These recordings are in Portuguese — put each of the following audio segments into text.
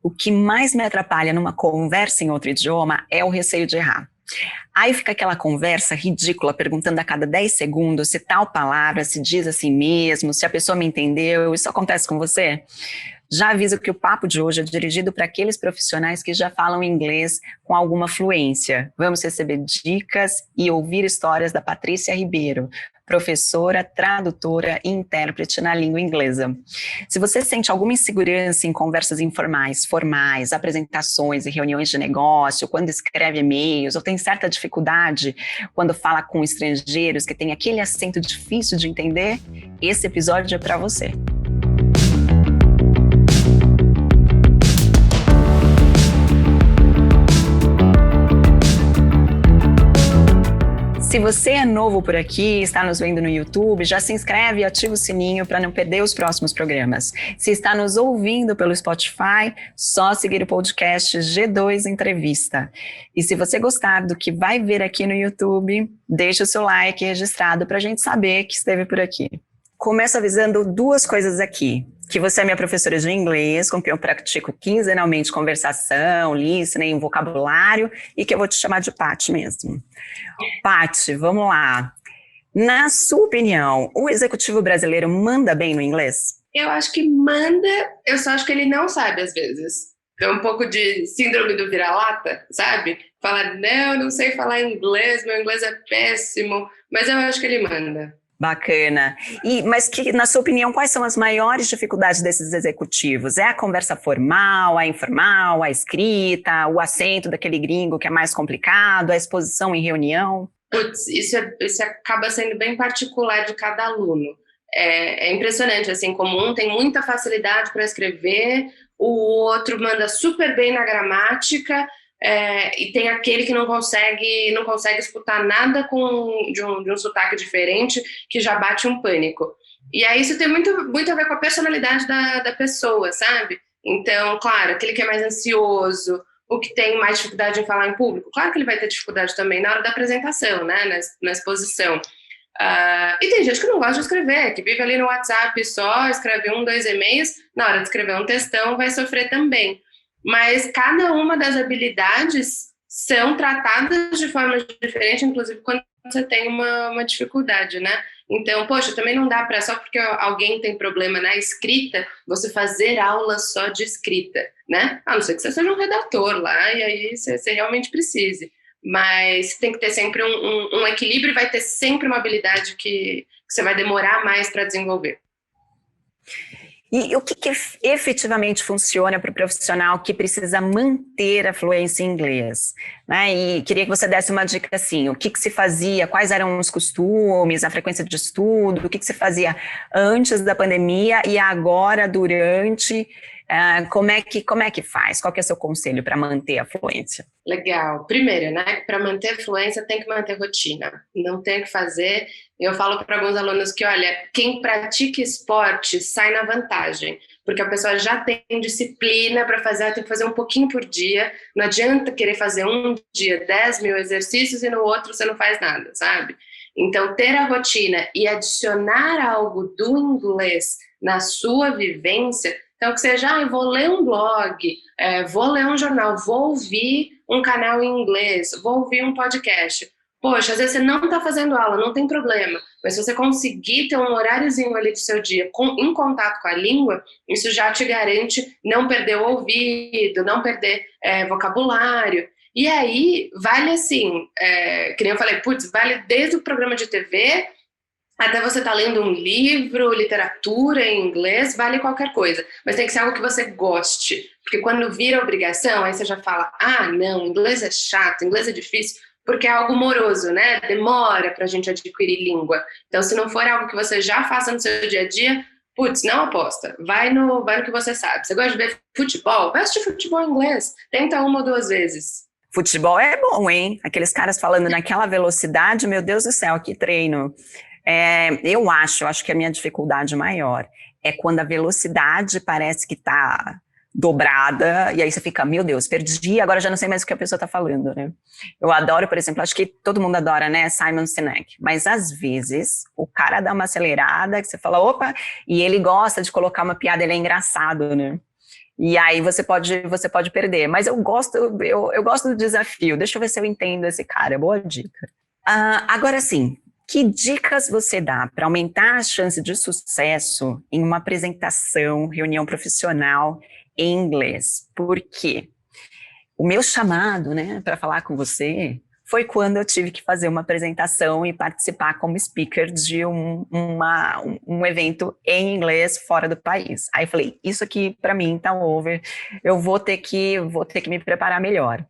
O que mais me atrapalha numa conversa em outro idioma é o receio de errar. Aí fica aquela conversa ridícula, perguntando a cada 10 segundos se tal palavra se diz assim mesmo, se a pessoa me entendeu. Isso acontece com você? Já aviso que o papo de hoje é dirigido para aqueles profissionais que já falam inglês com alguma fluência. Vamos receber dicas e ouvir histórias da Patrícia Ribeiro, professora, tradutora e intérprete na língua inglesa. Se você sente alguma insegurança em conversas informais, formais, apresentações e reuniões de negócio, quando escreve e-mails, ou tem certa dificuldade quando fala com estrangeiros que tem aquele acento difícil de entender, esse episódio é para você. Se você é novo por aqui, está nos vendo no YouTube, já se inscreve e ativa o sininho para não perder os próximos programas. Se está nos ouvindo pelo Spotify, só seguir o podcast G2 Entrevista. E se você gostar do que vai ver aqui no YouTube, deixe o seu like registrado para a gente saber que esteve por aqui. Começo avisando duas coisas aqui. Que você é minha professora de inglês, com quem eu pratico quinzenalmente conversação, listening, vocabulário, e que eu vou te chamar de Paty mesmo. Paty, vamos lá. Na sua opinião, o executivo brasileiro manda bem no inglês? Eu acho que manda, eu só acho que ele não sabe às vezes. Tem um pouco de síndrome do vira-lata, sabe? Falar, não sei falar inglês, meu inglês é péssimo, mas eu acho que ele manda. Bacana. Mas na sua opinião, quais são as maiores dificuldades desses executivos? É a conversa formal, a informal, a escrita, o acento daquele gringo que é mais complicado, a exposição em reunião? Putz, isso acaba sendo bem particular de cada aluno. É impressionante, assim, como um tem muita facilidade para escrever, o outro manda super bem na gramática, e tem aquele que não consegue escutar nada de um sotaque diferente, que já bate um pânico. E aí isso tem muito a ver com a personalidade da pessoa, sabe? Então, claro, aquele que é mais ansioso, o que tem mais dificuldade em falar em público, claro que ele vai ter dificuldade também na hora da apresentação, né? Na exposição. E tem gente que não gosta de escrever, que vive ali no WhatsApp só, escreve 1, 2 e-mails, na hora de escrever um textão vai sofrer também. Mas cada uma das habilidades são tratadas de forma diferente, inclusive quando você tem uma dificuldade, né? Então, poxa, também não dá para, só porque alguém tem problema na escrita, você fazer aula só de escrita, né? A não ser que você seja um redator lá, e aí você realmente precise. Mas tem que ter sempre um equilíbrio e vai ter sempre uma habilidade que você vai demorar mais para desenvolver. E o que efetivamente funciona para o profissional que precisa manter a fluência em inglês? Né? E queria que você desse uma dica assim, o que se fazia, quais eram os costumes, a frequência de estudo, o que se fazia antes da pandemia e agora, durante, como é que faz? Qual que é o seu conselho para manter a fluência? Legal. Primeiro, né, para manter a fluência tem que manter rotina, não tem o que fazer. Eu falo para alguns alunos que, olha, quem pratica esporte sai na vantagem, porque a pessoa já tem disciplina para fazer, tem que fazer um pouquinho por dia, não adianta querer fazer um dia 10 mil exercícios e no outro você não faz nada, sabe? Então, ter a rotina e adicionar algo do inglês na sua vivência, então que seja, eu vou ler um blog, vou ler um jornal, vou ouvir um canal em inglês, vou ouvir um podcast. Poxa, às vezes você não está fazendo aula, não tem problema, mas se você conseguir ter um horáriozinho ali do seu dia em contato com a língua, isso já te garante não perder o ouvido, não perder vocabulário. E aí, vale assim, que nem eu falei, vale desde o programa de TV até você estar lendo um livro, literatura em inglês, vale qualquer coisa. Mas tem que ser algo que você goste, porque quando vira obrigação, aí você já fala, não, inglês é chato, inglês é difícil, porque é algo moroso, né? Demora pra gente adquirir língua. Então, se não for algo que você já faça no seu dia a dia, não aposta. Vai no que você sabe. Você gosta de ver futebol? Vai assistir futebol em inglês. Tenta 1 ou 2 vezes. Futebol é bom, hein? Aqueles caras falando naquela velocidade, meu Deus do céu, que treino. Eu acho que a minha dificuldade maior é quando a velocidade parece que está dobrada, e aí você fica, meu Deus, perdi, agora já não sei mais o que a pessoa está falando, né? Eu adoro, por exemplo, acho que todo mundo adora, né, Simon Sinek, mas às vezes o cara dá uma acelerada, que você fala, opa, e ele gosta de colocar uma piada, ele é engraçado, né? E aí você pode perder. Mas eu gosto do desafio. Deixa eu ver se eu entendo esse cara. Boa dica. Agora sim, que dicas você dá para aumentar a chance de sucesso em uma apresentação, reunião profissional em inglês? Por quê? O meu chamado, né, para falar com você foi quando eu tive que fazer uma apresentação e participar como speaker de um evento em inglês fora do país. Aí eu falei, isso aqui para mim tá over, eu vou ter que me preparar melhor.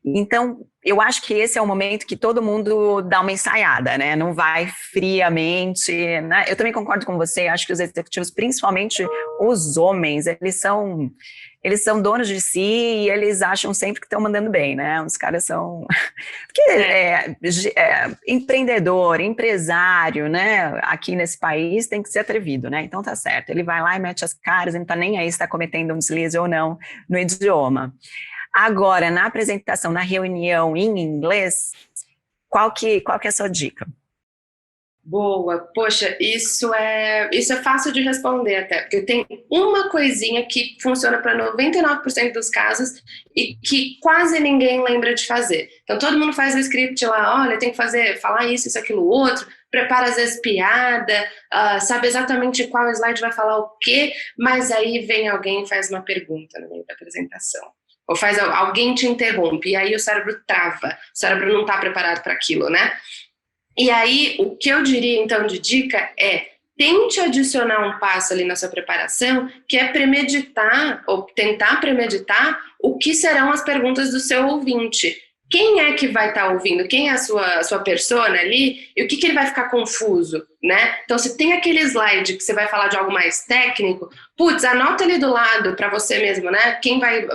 Então, eu acho que esse é o momento que todo mundo dá uma ensaiada, né? Não vai friamente, né? Eu também concordo com você, acho que os executivos, principalmente os homens, eles são donos de si e eles acham sempre que estão mandando bem, né? Os caras são... Porque empreendedor, empresário, né? Aqui nesse país tem que ser atrevido, né? Então tá certo, ele vai lá e mete as caras, ele não tá nem aí se está cometendo um deslize ou não no idioma. Agora, na apresentação, na reunião em inglês, qual que é a sua dica? Boa, poxa, isso é fácil de responder até, porque tem uma coisinha que funciona para 99% dos casos e que quase ninguém lembra de fazer. Então todo mundo faz o script lá, olha, tem que falar isso, aquilo, outro, prepara às vezes piada, sabe exatamente qual slide vai falar o quê, mas aí vem alguém e faz uma pergunta no meio da apresentação. Ou alguém te interrompe, e aí o cérebro trava, o cérebro não está preparado para aquilo, né? E aí, o que eu diria, então, de dica é tente adicionar um passo ali na sua preparação, que é premeditar, ou tentar premeditar, o que serão as perguntas do seu ouvinte. Quem é que vai estar ouvindo? Quem é a sua persona ali? E o que ele vai ficar confuso, né? Então, se tem aquele slide que você vai falar de algo mais técnico, putz, anota ali do lado para você mesmo, né? Quem vai...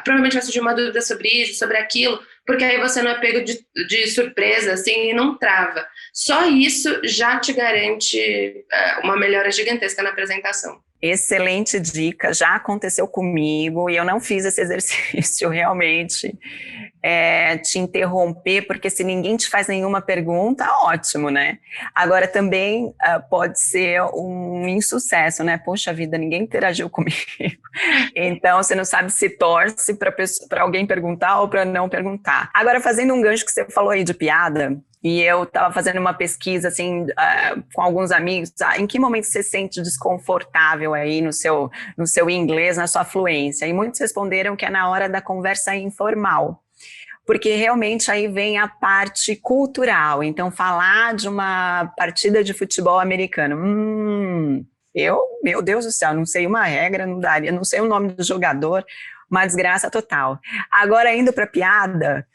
provavelmente vai surgir uma dúvida sobre isso, sobre aquilo, porque aí você não é pego de surpresa, assim, e não trava. Só isso já te garante uma melhora gigantesca na apresentação. Excelente dica, já aconteceu comigo e eu não fiz esse exercício realmente, te interromper, porque se ninguém te faz nenhuma pergunta, ótimo, né? Agora também pode ser um insucesso, né? Poxa vida, ninguém interagiu comigo. Então você não sabe se torce para alguém perguntar ou para não perguntar. Agora, fazendo um gancho que você falou aí de piada, e eu estava fazendo uma pesquisa assim com alguns amigos, em que momento você se sente desconfortável aí no seu inglês, na sua fluência? E muitos responderam que é na hora da conversa informal, porque realmente aí vem a parte cultural. Então, falar de uma partida de futebol americano, meu Deus do céu, não sei uma regra, não daria, não sei o nome do jogador, uma desgraça total. Agora, indo para piada,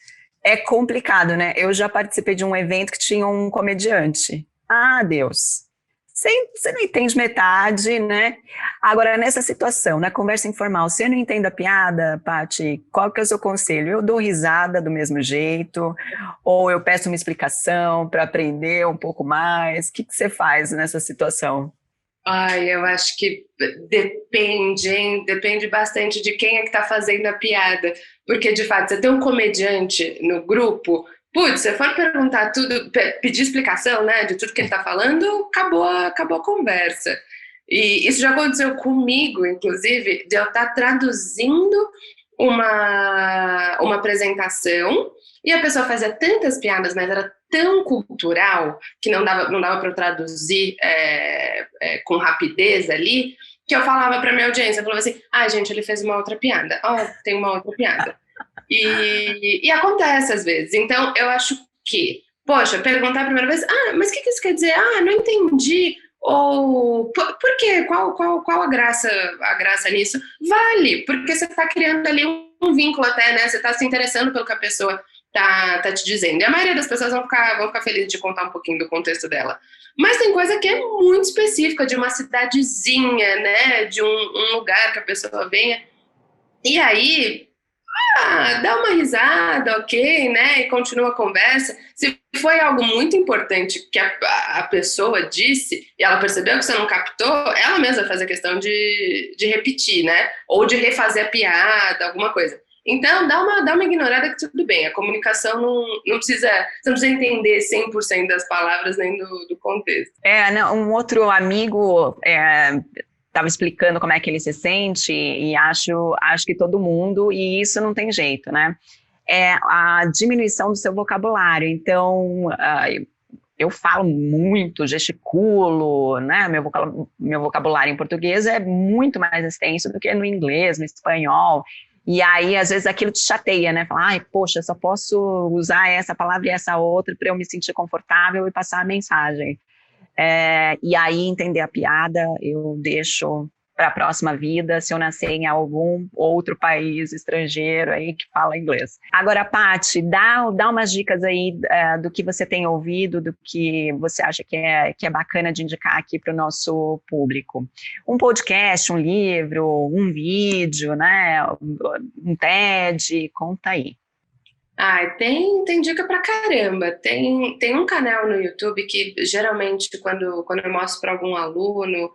é complicado, né? Eu já participei de um evento que tinha um comediante. Ah, Deus. Você não entende metade, né? Agora, nessa situação, na conversa informal, se eu não entendo a piada, Paty, qual que é o seu conselho? Eu dou risada do mesmo jeito? Ou eu peço uma explicação para aprender um pouco mais? O que você faz nessa situação? Ai, eu acho que depende, hein? Depende bastante de quem é que tá fazendo a piada. Porque, de fato, você tem um comediante no grupo, putz, se for perguntar tudo, pedir explicação, né, de tudo que ele tá falando, acabou a conversa. E isso já aconteceu comigo, inclusive, de eu estar traduzindo uma apresentação e a pessoa fazia tantas piadas, mas era tão cultural que não dava para eu traduzir com rapidez ali, que eu falava para minha audiência, eu falava assim, gente, ele fez uma outra piada, tem uma outra piada. E acontece às vezes. Então, eu acho que, poxa, perguntar a primeira vez, mas o que isso quer dizer? Não entendi. Ou por quê? Qual a graça nisso? Vale, porque você está criando ali um vínculo até, né? Você está se interessando pelo que a pessoa tá te dizendo. E a maioria das pessoas vão ficar felizes de contar um pouquinho do contexto dela. Mas tem coisa que é muito específica, de uma cidadezinha, né? De um lugar que a pessoa venha. E aí, dá uma risada, ok, né? E continua a conversa. Se foi algo muito importante que a pessoa disse e ela percebeu que você não captou, ela mesma vai fazer questão de repetir, né? Ou de refazer a piada, alguma coisa. Então, dá uma ignorada que tudo bem. A comunicação não precisa... Você não precisa entender 100% das palavras nem do contexto. Um outro amigo... estava explicando como é que ele se sente, e acho que todo mundo, e isso não tem jeito, né? É a diminuição do seu vocabulário. Então, eu falo muito, gesticulo, né? Meu vocabulário em português é muito mais extenso do que no inglês, no espanhol. E aí, às vezes, aquilo te chateia, né? Fala, ai, poxa, só posso usar essa palavra e essa outra para eu me sentir confortável e passar a mensagem. E aí, entender a piada, eu deixo para a próxima vida, se eu nascer em algum outro país estrangeiro aí que fala inglês. Agora, Paty, dá umas dicas aí do que você tem ouvido, do que você acha que é bacana de indicar aqui para o nosso público. Um podcast, um livro, um vídeo, né? Um TED, conta aí. Tem dica pra caramba. Tem um canal no YouTube que geralmente quando eu mostro para algum aluno,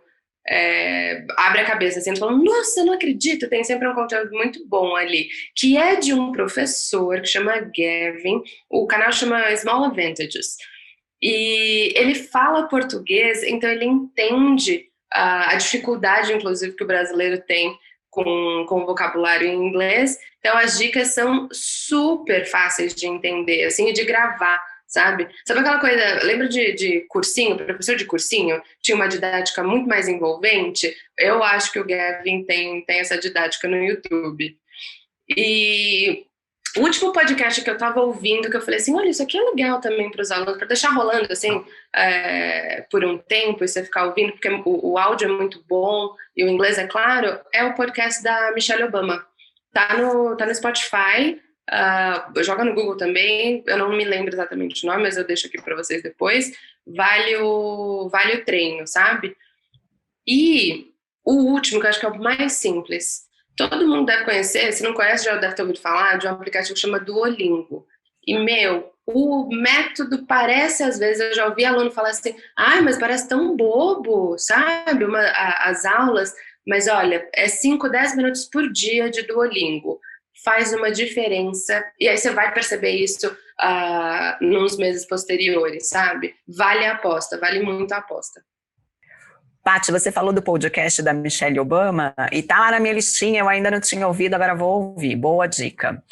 abre a cabeça assim, falando, nossa, não acredito, tem sempre um conteúdo muito bom ali, que é de um professor que chama Gavin, o canal chama Small Advantages, e ele fala português, então ele entende a dificuldade, inclusive, que o brasileiro tem com o vocabulário em inglês. Então as dicas são super fáceis de entender, assim, e de gravar, sabe? Sabe aquela coisa, lembra de cursinho, professor de cursinho? Tinha uma didática muito mais envolvente? Eu acho que o Gavin tem essa didática no YouTube. E o último podcast que eu tava ouvindo, que eu falei assim, olha, isso aqui é legal também para os alunos, para deixar rolando, assim, por um tempo, e você ficar ouvindo, porque o áudio é muito bom, e o inglês é claro, é o podcast da Michelle Obama. Tá no Spotify, joga no Google também, eu não me lembro exatamente o nome, mas eu deixo aqui para vocês depois. Vale o treino, sabe? E o último, que eu acho que é o mais simples, todo mundo deve conhecer, se não conhece já deve ter ouvido falar, de um aplicativo que chama Duolingo. E, o método parece, às vezes, eu já ouvi aluno falar assim, mas parece tão bobo, sabe, as aulas, mas olha, é 5, 10 minutos por dia de Duolingo. Faz uma diferença, e aí você vai perceber isso nos meses posteriores, sabe? Vale a aposta, vale muito a aposta. Paty, você falou do podcast da Michelle Obama e tá lá na minha listinha, eu ainda não tinha ouvido, agora vou ouvir. Boa dica.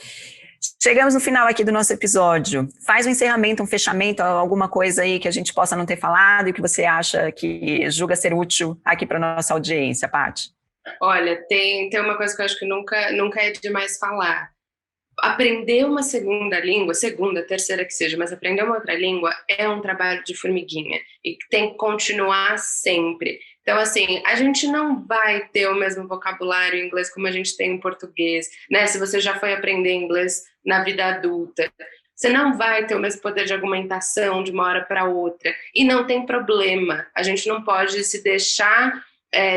Chegamos no final aqui do nosso episódio. Faz um encerramento, um fechamento, alguma coisa aí que a gente possa não ter falado e que você acha que julga ser útil aqui para nossa audiência, Paty. Olha, tem uma coisa que eu acho que nunca é demais falar. Aprender uma segunda língua, segunda, terceira que seja, mas aprender uma outra língua é um trabalho de formiguinha e tem que continuar sempre. Então, assim, a gente não vai ter o mesmo vocabulário em inglês como a gente tem em português, né? Se você já foi aprender inglês na vida adulta, você não vai ter o mesmo poder de argumentação de uma hora para outra. E não tem problema. A gente não pode se deixar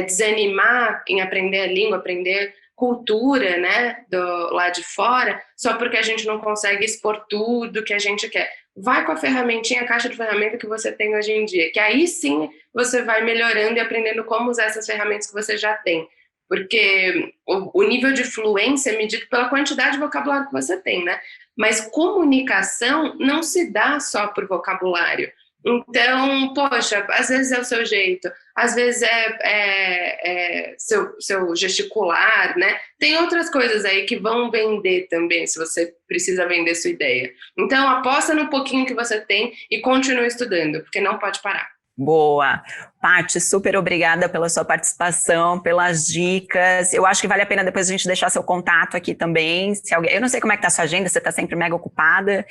desanimar em aprender a língua, aprender cultura, né, lá de fora, só porque a gente não consegue expor tudo que a gente quer. Vai com a ferramentinha, a caixa de ferramenta que você tem hoje em dia, que aí sim você vai melhorando e aprendendo como usar essas ferramentas que você já tem. Porque o nível de fluência é medido pela quantidade de vocabulário que você tem, né? Mas comunicação não se dá só por vocabulário. Então, poxa, às vezes é o seu jeito, às vezes é seu gesticular, né? Tem outras coisas aí que vão vender também, se você precisa vender sua ideia. Então, aposta no pouquinho que você tem e continue estudando, porque não pode parar. Boa. Paty, super obrigada pela sua participação, pelas dicas. Eu acho que vale a pena depois a gente deixar seu contato aqui também. Eu não sei como é que tá a sua agenda, você está sempre mega ocupada,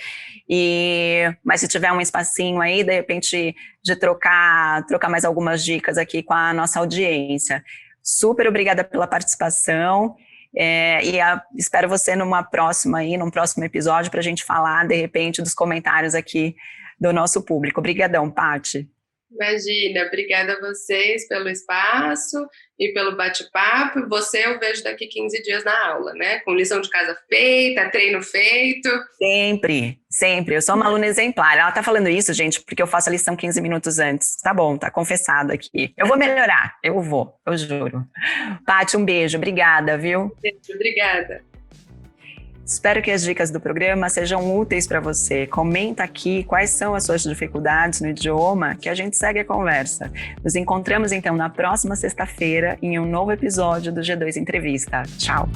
mas se tiver um espacinho aí, de repente, de trocar mais algumas dicas aqui com a nossa audiência. Super obrigada pela participação. Espero você num próximo episódio para a gente falar, de repente, dos comentários aqui do nosso público. Obrigadão, Paty. Imagina, obrigada a vocês pelo espaço e pelo bate-papo. Você eu vejo daqui 15 dias na aula, né? Com lição de casa feita, treino feito. Sempre. Eu sou uma aluna exemplar. Ela tá falando isso, gente, porque eu faço a lição 15 minutos antes. Tá bom, tá confessado aqui. Eu vou melhorar, eu juro. Paty, um beijo, obrigada, viu? Beijo, obrigada. Espero que as dicas do programa sejam úteis para você. Comenta aqui quais são as suas dificuldades no idioma, que a gente segue a conversa. Nos encontramos então na próxima sexta-feira em um novo episódio do G2 Entrevista. Tchau!